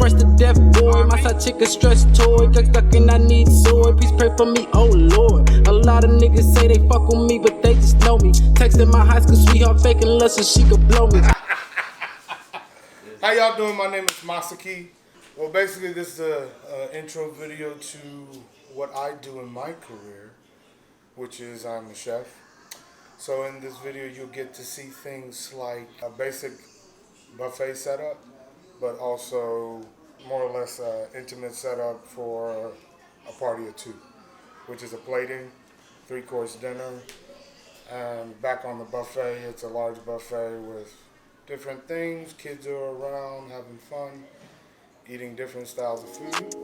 Fresh to death, boy. My side chick a stress toy. Got stuck and I need sword. Please pray for me, oh Lord. A lot of niggas say they fuck with me, but they just know me. Texting my high school sweetheart, faking love so she could blow me. How y'all doing? My name is Masaki. Well, basically, this is an intro video to what I do in my career, which is I'm a chef. So in this video, you'll get to see things like a basic buffet setup, but also more or less an intimate setup for a party of two, which is a plating, 3-course dinner, and back on the buffet, it's a large buffet with different things. Kids are around having fun, eating different styles of food.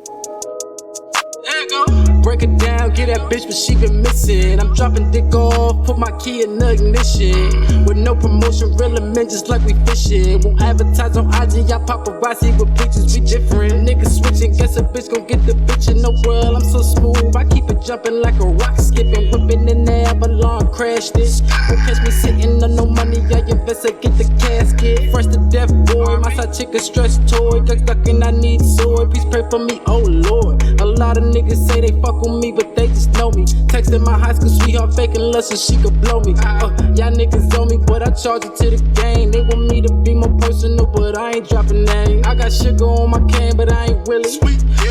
There you go. Break it down, get that bitch what she been missing. I'm dropping dick off, put my key in the ignition. With no promotion, real men just like we fishing. Won't advertise on IG, y'all paparazzi with pictures, we different. Niggas switching, guess a bitch gon' get the bitch in the world. I'm so smooth, I keep it jumping like a rock, skipping, whipping in the Avalon, crashed it. Won't catch me sitting on no money, I invest, I get the casket. Fresh to death, boy, my side chick a stress toy. Got stuck and I need sword, please pray for me, oh Lord. A lot of niggas say they fuck with me, but they just know me. Texting my high school sweetheart, faking love so she could blow me. Y'all niggas owe me, but I charge it to the game. They want me to be more personal, but I ain't dropping names. I got sugar on my can, but I ain't really.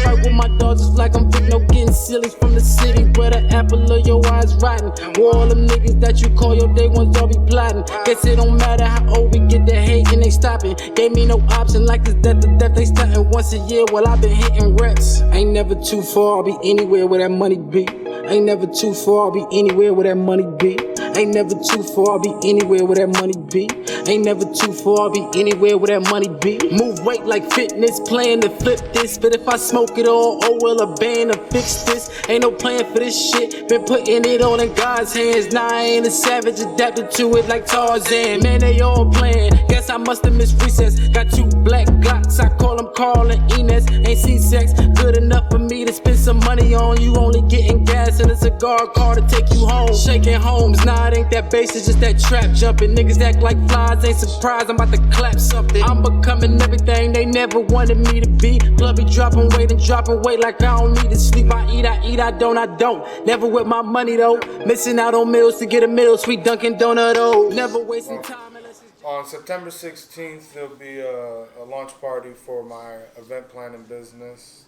Fight with my dogs just like I'm big, no getting silly from the city where the apple of your eyes rotten. Where all them niggas that you call your day ones all be plotting. Guess it don't matter how old we get, the hate and they stopping. Gave me no option like it's death to death, they stunting once a year while I been hitting reps. Ain't never too far, I'll be anywhere where that money be. Ain't never too far, I'll be anywhere where that money be. Ain't never too far, I'll be anywhere where that money be. Ain't never too far, I'll be anywhere where that money be. Move weight like fitness, playing to flip this. But if I smoke it all, oh well, a band to fix this. Ain't no plan for this shit, been putting it all in God's hands. Now I ain't a savage, adapted to it like Tarzan. Man, they all playing, guess I must have missed recess. Got 2 black Glocks, I call them Carl and Enos. Ain't seen sex, good enough for me to spend some money on you. Only getting gas and a cigar car to take you home. Shaking homes, nah it ain't that bass, it's just that trap jumping. Niggas act like flies, ain't surprised I'm about to clap something. I'm becoming everything they never wanted me to be. Blood be dropping weight and dropping weight like I don't need to sleep. I eat, I don't. Never with my money though. Missing out on meals to get a meal, sweet Dunkin' Donut oh. Never wasting time unless it's... On September 16th, there'll be a launch party for my event planning business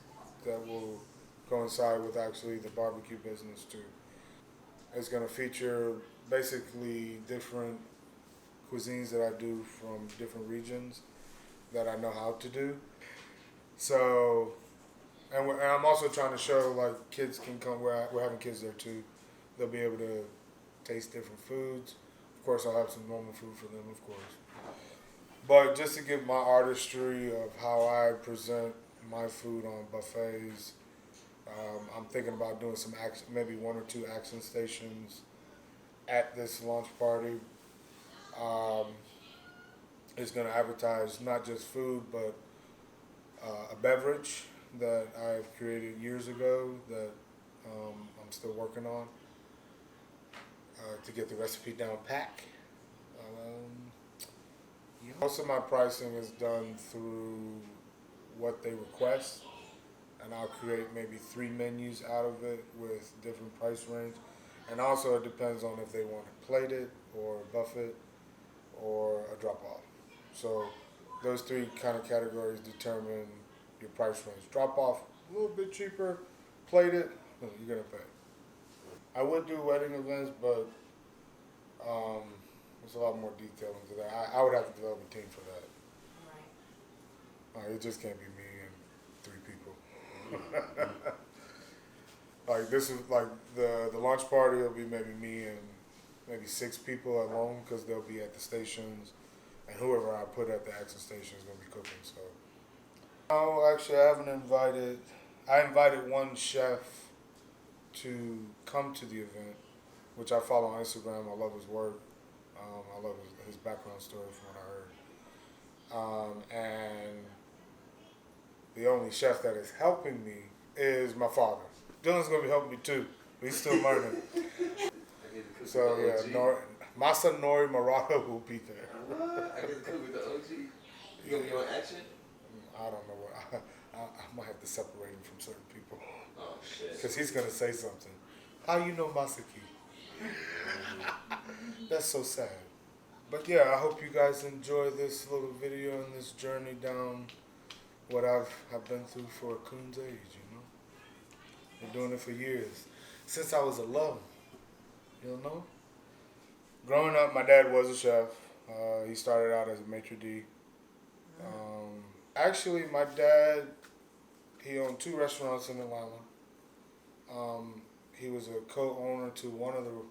that will coincide with actually the barbecue business too. It's going to feature basically different cuisines that I do from different regions that I know how to do. So, and I'm also trying to show like kids can come, we're having kids there too. They'll be able to taste different foods. Of course, I'll have some normal food for them, of course. But just to give my artistry of how I present my food on buffets, I'm thinking about doing some action, maybe 1 or 2 action stations at this launch party. It's going to advertise not just food, but a beverage that I've created years ago that I'm still working on to get the recipe down pack. Most of my pricing is done through what they request, and I'll create maybe 3 menus out of it with different price range. And also it depends on if they want it plated or buffet or a drop-off. So those 3 kind of categories determine your price range. Drop-off, a little bit cheaper. Plated, you're gonna pay. I would do wedding events, but there's a lot more detail into that. I would have to develop a team for that. Right. It just can't be me and 3 people. Like this is like the launch party will be maybe me and maybe 6 people alone because they'll be at the stations, and whoever I put at the action station is gonna be cooking. So, no, actually, I haven't invited. I invited one chef to come to the event, which I follow on Instagram. I love his work. I love his background story from what I heard. And the only chef that is helping me is my father. Dylan's gonna be helping me too. He's still learning. So yeah, my son Nori Murata will be there. What? I get to cook with the OG. You gonna be on action? I don't know what. might have to separate him from certain people. Oh shit. Because he's gonna say something. How you know Masaki? That's so sad. But yeah, I hope you guys enjoy this little video and this journey down what I've been through for a coon's age, you know? Been doing it for years. Since I was 11, you know? Growing up, my dad was a chef. He started out as a maitre d'. Actually, my dad, he owned 2 restaurants in Atlanta. He was a co-owner to one of the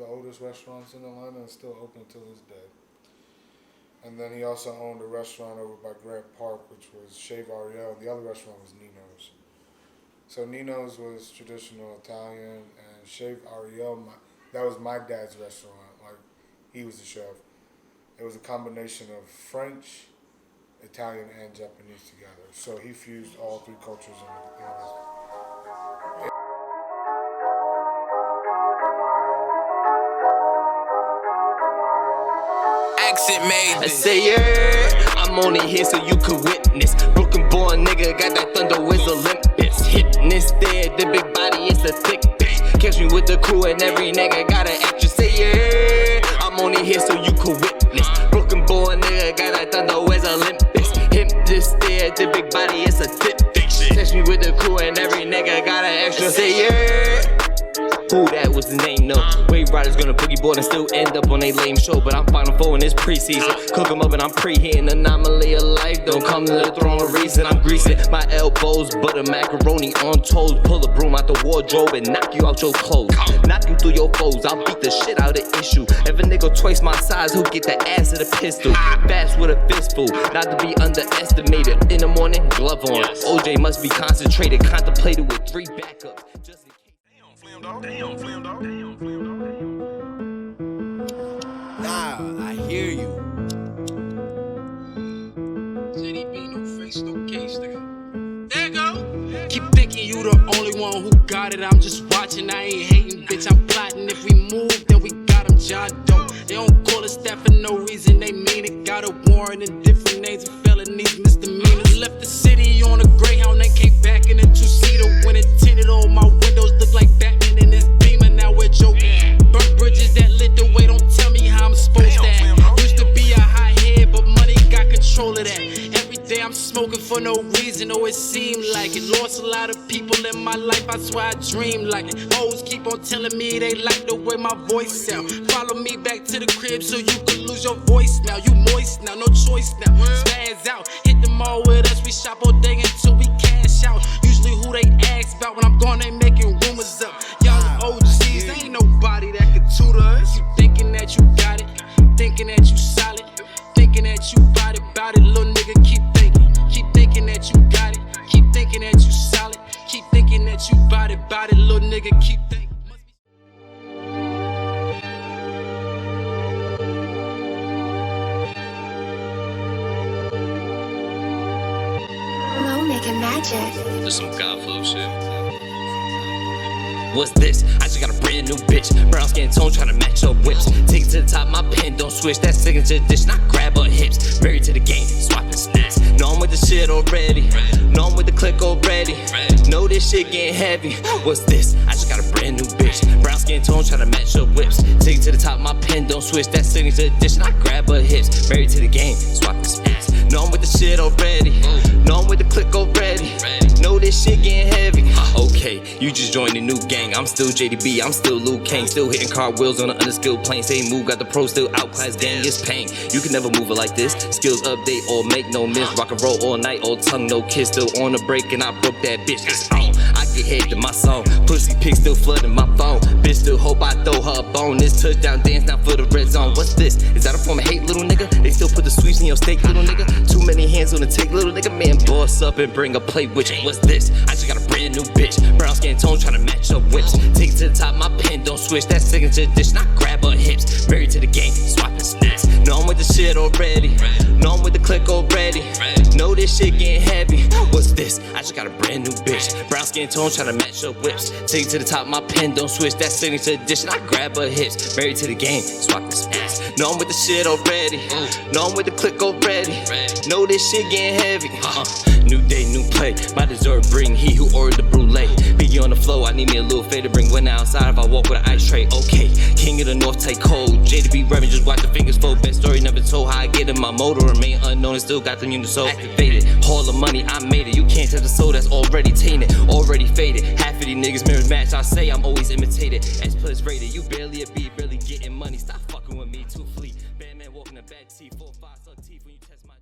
oldest restaurants in Atlanta and still open till this day. And then he also owned a restaurant over by Grant Park, which was Chef Ariel, and the other restaurant was Nino's. So Nino's was traditional Italian, and Chef Ariel, that was my dad's restaurant. Like, he was the chef. It was a combination of French, Italian, and Japanese together. So he fused all 3 cultures in his. Accent made I say, yeah, I'm only here so you could witness. Broken born nigga, got that thunder with Olympus. Hitting this there, the big body is a thick bitch. Catch me with the crew and every nigga got an extra. Say, yeah, I'm only here so you could witness. Broken born nigga, got that thunder with Olympus. Hit this there, the big body is a thick bitch. Catch me with the crew and every nigga got an extra. Say, yeah. Who that was the name, no. Wave riders gonna boogie board and still end up on a lame show. But I'm Final Four in this preseason. Cook 'em up and I'm preheating. Anomaly of life, don't come to the throne of reason. I'm greasing my elbows, butter macaroni on toes. Pull a broom out the wardrobe and knock you out your clothes. Knock you through your foes, I'll beat the shit out of the issue. If a nigga twice my size, he'll get the ass of the pistol. Fast with a fistful, not to be underestimated. In the morning, glove on. OJ must be concentrated, contemplated with 3 backups. Just in case. Nah, I hear you. JDB, no face, no case, nigga. There you go. Keep thinking you the only one who got it. I'm just watching, I ain't hating, bitch. I'm plotting. If we move, then we got them, John Doe. They don't call us that for no reason. They mean it. Got a warrant and different names of felonies, misdemeanors. Left the city on a Greyhound and came back in a 2-seater. When it tinted, all my windows look like Batman in his Beamer. Now we're joking. Burnt bridges that lit the way. Don't tell me how I'm supposed to act. Used to be a high head, but money got control of that. Every day I'm smoking for no reason. Oh, it seemed like it. Lost a lot of people in my life. I swear I dreamed like it. Hoes keep on telling me they like the way my voice sound. Follow me back to the crib so you can lose your voice now. You moist now, no choice now. Spaz out, hit them all with us. We shop all day until we cash out. Usually who they ask about when I'm gone, they making rumors up. Young OGs, ain't nobody that can tutor us. You thinking that you got it, thinking that you solid, thinking that you bout it, little nigga, keep thinking that you got it, keep thinking that you solid, keep thinking that you bout it, little nigga, keep thinking. Making magic. There's some Godflow shit. What's this? I just got a brand new bitch. Brown skin tone tryna match up whips. Take it to the top, my pen don't switch. That signature dish, not grab her hips. Married to the game, swapping snaps. Know I'm with the shit already. Know I'm with the click already. Know this shit getting heavy. What's this? I just got a brand new bitch. Brown skin tone tryna match up whips. Take it to the top, my pen don't switch. That signature dish, not grab her hips. Married to the game, swapping snaps. Know I'm with the shit already. Know I'm with the click already. Know this shit getting heavy. Okay, you just joined a new gang. I'm still JDB, I'm still Luke Kane. Still hitting cartwheels on an unskilled plane. Same move, got the pro still outclass, gang, it's pain. You can never move it like this. Skills update or make no miss. Rock and roll all night, all tongue, no kiss. Still on the break and I broke that bitch. It's on, I get head to my song. Pussy pics still flooding my phone. Bitch still hope I throw her a bone. This touchdown dance now for the red zone. What's this? Is that a form of hate, little nigga? They still put the sweets in your steak, little nigga? Too many hands on the take, little nigga. Man, boss up and bring a plate with you. What's this? I just got a brand new bitch. Brown skin tone tryna match up whips. Take it to the top, my pen don't switch. That signature dish, not grab her hips. Married to the game, swapping snaps. Know I'm with the shit already. Know I'm with the click already. Know this shit getting heavy. What's this? I just got a brand new bitch. Brown skin tone tryna match up whips. Take it to the top, my pen don't switch. That signature edition, I grab her hips. Married to the game, swap this ass. Know I'm with the shit already. Know I'm with the click already. Know this shit getting heavy. New day, new play. My dessert bring he who ordered the brulee. Biggie on the flow, I need me a little fade to bring one outside if I walk with an ice tray. Okay, king of the north, take cold. J to be revving, just watch the fingers fold. Best story never told. How I get in my motor remain unknown and still got the unit so activated. All the money, I made it. You can't touch the soul that's already tainted, already faded. Half of these niggas mirrors match. I say I'm always imitated. S plus rated. You barely a B, barely getting money. Stop fucking with me, too fleet. Bad man walking a bad T, 4, 5 suck teeth when you test my.